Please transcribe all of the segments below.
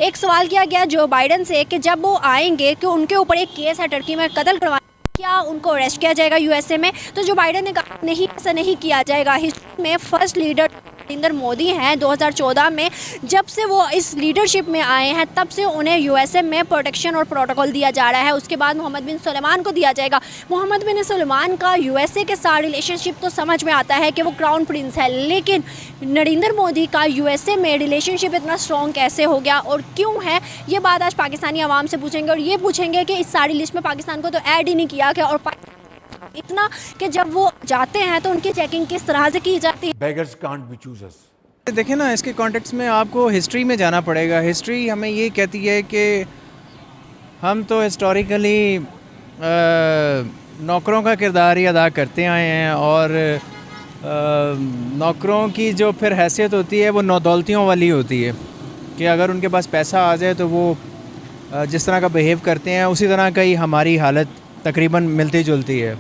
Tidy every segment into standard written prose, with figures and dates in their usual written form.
एक सवाल किया गया जो बाइडन से कि जब वो आएंगे कि उनके ऊपर एक केस है टर्की में कत्ल करवाने, क्या उनको अरेस्ट किया जाएगा यूएसए में? तो जो बाइडन ने कहा नहीं, ऐसा नहीं किया जाएगा। हिस्ट्री में फर्स्ट लीडर नरेंद्र मोदी हैं। 2014 में जब से वो इस लीडरशिप में आए हैं तब से उन्हें यूएसए में प्रोटेक्शन और प्रोटोकॉल दिया जा रहा है। उसके बाद मोहम्मद बिन सलमान को दिया जाएगा। मोहम्मद बिन सलमान का यूएसए के साथ रिलेशनशिप तो समझ में आता है कि वो क्राउन प्रिंस है, लेकिन नरेंद्र मोदी का यूएसए में रिलेशनशिप इतना स्ट्रॉन्ग कैसे हो गया और क्यों है, ये बात आज पाकिस्तानी आवाम से पूछेंगे। और ये पूछेंगे कि इस सारी लिस्ट में पाकिस्तान को तो ऐड ही नहीं किया गया, और इतना कि जब वो जाते हैं तो उनकी चेकिंग किस तरह से की जाती है। Beggars can't be choosers. देखिए ना, इसके कॉन्टेक्स्ट में आपको हिस्ट्री में जाना पड़ेगा। हिस्ट्री हमें ये कहती है कि हम तो हिस्टोरिकली नौकरों का किरदार ही अदा करते आए हैं, और नौकरों की जो फिर हैसियत होती है वो नौदौलतियों वाली होती है कि अगर उनके पास पैसा आ जाए तो वो जिस तरह का बिहेव करते हैं उसी तरह का ही हमारी हालत तकरीबन मिलती जुलती है।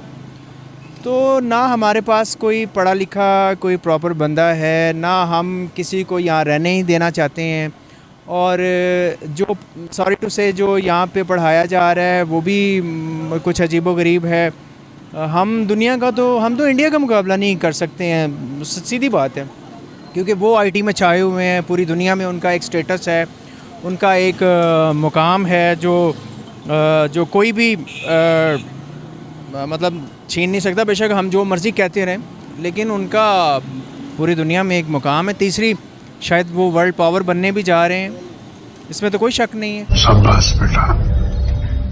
तो ना हमारे पास कोई पढ़ा लिखा कोई प्रॉपर बंदा है, ना हम किसी को यहाँ रहने ही देना चाहते हैं, और जो सॉरी टू से जो यहाँ पे पढ़ाया जा रहा है वो भी कुछ अजीबोगरीब है। हम तो इंडिया का मुकाबला नहीं कर सकते हैं, सीधी बात है, क्योंकि वो आईटी में छाए हुए हैं। पूरी दुनिया में उनका एक स्टेटस है, उनका एक मुकाम है जो कोई भी मतलब छीन नहीं सकता। बेशक हम जो मर्ज़ी कहते रहें, लेकिन उनका पूरी दुनिया में एक मुकाम है। तीसरी शायद वो वर्ल्ड पावर बनने भी जा रहे हैं, इसमें तो कोई शक नहीं है। शाबाश बेटा,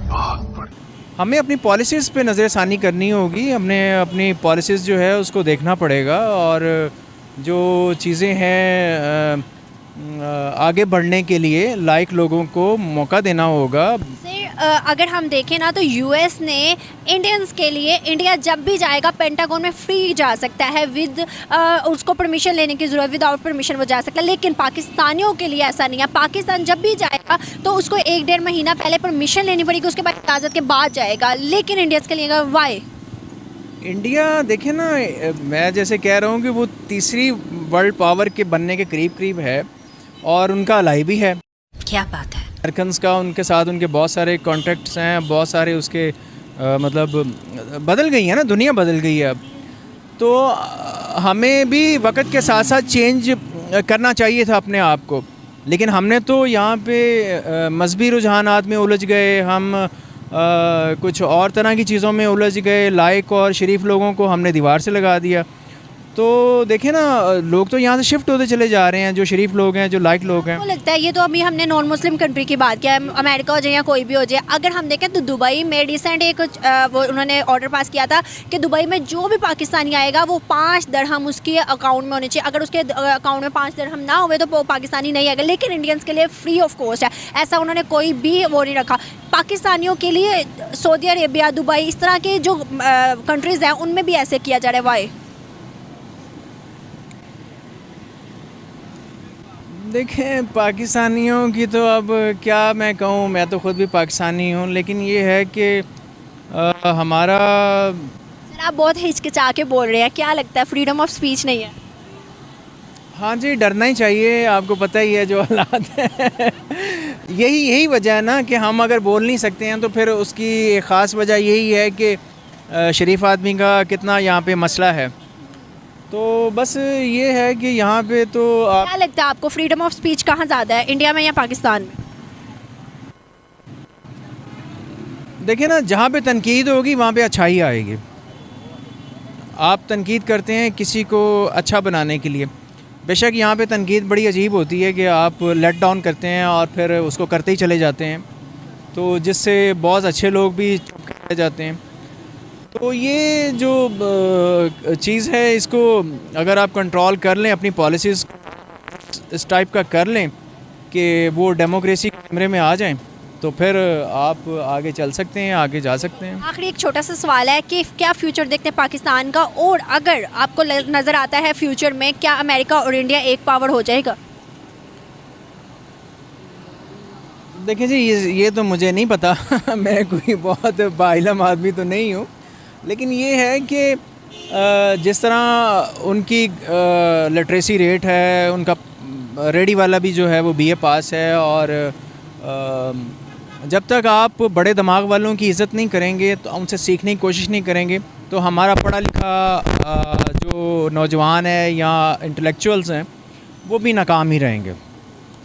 बहुत। हमें अपनी पॉलिसीज़ पे नज़रसानी करनी होगी। हमने अपनी पॉलिसीज़ जो है उसको देखना पड़ेगा, और जो चीज़ें हैं आगे बढ़ने के लिए लायक लोगों को मौका देना होगा। अगर हम देखें ना तो यूएस ने इंडियंस के लिए, इंडिया जब भी जाएगा पेंटागन में फ्री जा सकता है, विद उसको परमिशन लेने की ज़रूरत, विदाउट परमिशन वो जा सकता है। लेकिन पाकिस्तानियों के लिए ऐसा नहीं है। पाकिस्तान जब भी जाएगा तो उसको 1-1.5 महीना पहले परमिशन लेनी पड़ेगी, उसके बाद इजाज़त के बाद जाएगा। लेकिन इंडियंस के लिए वाई? इंडिया देखे ना, मैं जैसे कह रहा हूँ कि वो तीसरी वर्ल्ड पावर के बनने के करीब है, और उनका अलाई भी है। क्या बात है। अमेरिकन्स का उनके साथ उनके बहुत सारे कॉन्टेक्ट्स हैं, बहुत सारे उसके मतलब बदल गई है ना, दुनिया बदल गई है अब। तो हमें भी वक्त के साथ साथ चेंज करना चाहिए था अपने आप को, लेकिन हमने तो यहाँ पे मजहबी रुझानात में उलझ गए, हम कुछ और तरह की चीज़ों में उलझ गए। लायक और शरीफ लोगों को हमने दीवार से लगा दिया। तो देखें ना, लोग तो यहाँ से शिफ्ट होते चले जा रहे हैं, जो शरीफ लोग हैं, जो लाइक लोग हैं। तो लगता है ये तो अभी हमने नॉन मुस्लिम कंट्री की बात किया, अमेरिका हो जाए या कोई भी हो जाए। अगर हम देखें तो दुबई में रिसेंट एक वो उन्होंने ऑर्डर पास किया था कि दुबई में जो भी पाकिस्तानी आएगा वो 5 दिरहम उसके अकाउंट में होने चाहिए। अगर उसके अकाउंट में 5 दिरहम ना हुए तो वो पाकिस्तानी नहीं आएगा। लेकिन इंडियंस के लिए फ्री ऑफ कॉस्ट है, ऐसा उन्होंने कोई भी वो नहीं रखा। पाकिस्तानियों के लिए सऊदी अरेबिया, दुबई, इस तरह के जो कंट्रीज़ हैं उनमें भी ऐसे किया जा रहा है। वाई? देखें, पाकिस्तानियों की तो अब क्या मैं कहूँ, मैं तो ख़ुद भी पाकिस्तानी हूँ, लेकिन ये है कि हमारा सर आप बहुत हिचकिचा के बोल रहे हैं, क्या लगता है फ्रीडम ऑफ स्पीच नहीं है? हाँ जी, डरना ही चाहिए। आपको पता ही है जो हालात है। यही वजह है ना कि हम अगर बोल नहीं सकते हैं, तो फिर उसकी एक ख़ास वजह यही है कि शरीफ आदमी का कितना यहाँ पे मसला है। तो बस ये है कि यहाँ पे तो क्या लगता है आपको फ्रीडम ऑफ स्पीच कहाँ ज़्यादा है, इंडिया में या पाकिस्तान में? देखिए ना, जहाँ पे तनकीद होगी वहाँ पे अच्छाई आएगी। आप तनकीद करते हैं किसी को अच्छा बनाने के लिए, बेशक यहाँ पे तनकीद बड़ी अजीब होती है कि आप लेट डाउन करते हैं और फिर उसको करते ही चले जाते हैं, तो जिससे बहुत अच्छे लोग भी चुप कर जाते हैं। तो ये जो चीज़ है, इसको अगर आप कंट्रोल कर लें, अपनी पॉलिसीज़ इस टाइप का कर लें कि वो डेमोक्रेसी के कमरे में आ जाएं, तो फिर आप आगे चल सकते हैं, आगे जा सकते हैं। आखिरी एक छोटा सा सवाल है कि क्या फ्यूचर देखते हैं पाकिस्तान का, और अगर आपको नज़र आता है फ्यूचर में क्या अमेरिका और इंडिया एक पावर हो जाएगा? देखिए जी, ये तो मुझे नहीं पता। मैं कोई बहुत बाइलम आदमी तो नहीं हूँ, लेकिन ये है कि जिस तरह उनकी लिटरेसी रेट है, उनका रेडी वाला भी जो है वो BA पास है। और जब तक आप बड़े दिमाग वालों की इज़्ज़त नहीं करेंगे, तो उनसे सीखने की कोशिश नहीं करेंगे, तो हमारा पढ़ा लिखा जो नौजवान है या इंटेलेक्चुअल्स हैं वो भी नाकाम ही रहेंगे।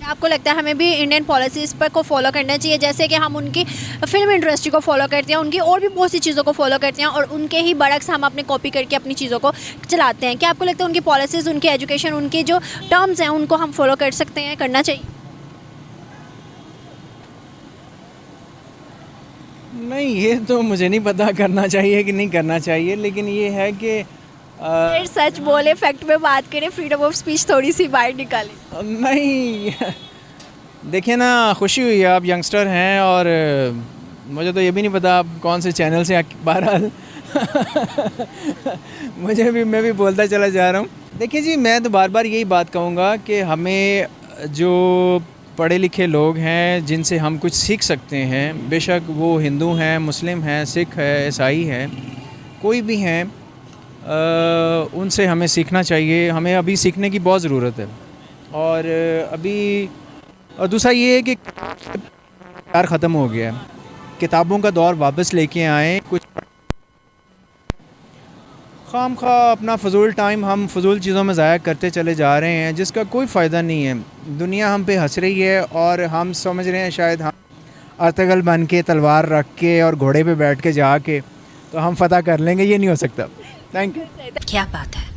आपको लगता है हमें भी इंडियन पॉलिसीज़ पर को फॉलो करना चाहिए, जैसे कि हम उनकी फिल्म इंडस्ट्री को फॉलो करते हैं, उनकी और भी बहुत सी चीज़ों को फॉलो करते हैं और उनके ही बरक्स हम अपने कॉपी करके अपनी चीज़ों को चलाते हैं? क्या आपको लगता है उनकी पॉलिसीज़, उनकी एजुकेशन, उनके जो टर्म्स हैं उनको हम फॉलो कर सकते हैं, करना चाहिए? नहीं, ये तो मुझे नहीं पता करना चाहिए कि नहीं करना चाहिए, लेकिन ये है कि फिर सच बोले, फैक्ट पे बात करें, फ्रीडम ऑफ स्पीच थोड़ी सी बाहर निकालें। नहीं देखिए ना, खुशी हुई है, आप यंगस्टर हैं और मुझे तो ये भी नहीं पता आप कौन से चैनल से, बहरहाल मैं भी बोलता चला जा रहा हूँ। देखिए जी, मैं तो बार बार यही बात कहूँगा कि हमें जो पढ़े लिखे लोग हैं जिनसे हम कुछ सीख सकते हैं, बेशक वो हिंदू हैं, मुस्लिम हैं, सिख है, ईसाई हैं, कोई भी हैं, उनसे हमें सीखना चाहिए। हमें अभी सीखने की बहुत ज़रूरत है। और दूसरा ये है कि प्यार ख़त्म हो गया है, किताबों का दौर वापस लेके आएँ। कुछ खामखा अपना फ़जूल टाइम हम फ़जूल चीज़ों में ज़ाया करते चले जा रहे हैं, जिसका कोई फ़ायदा नहीं है। दुनिया हम पे हंस रही है और हम समझ रहे हैं शायद हम अर्तगल बन के, तलवार रख के और घोड़े पे बैठ के जाके तो हम फ़तह कर लेंगे। ये नहीं हो सकता। Thank you. क्या बात है।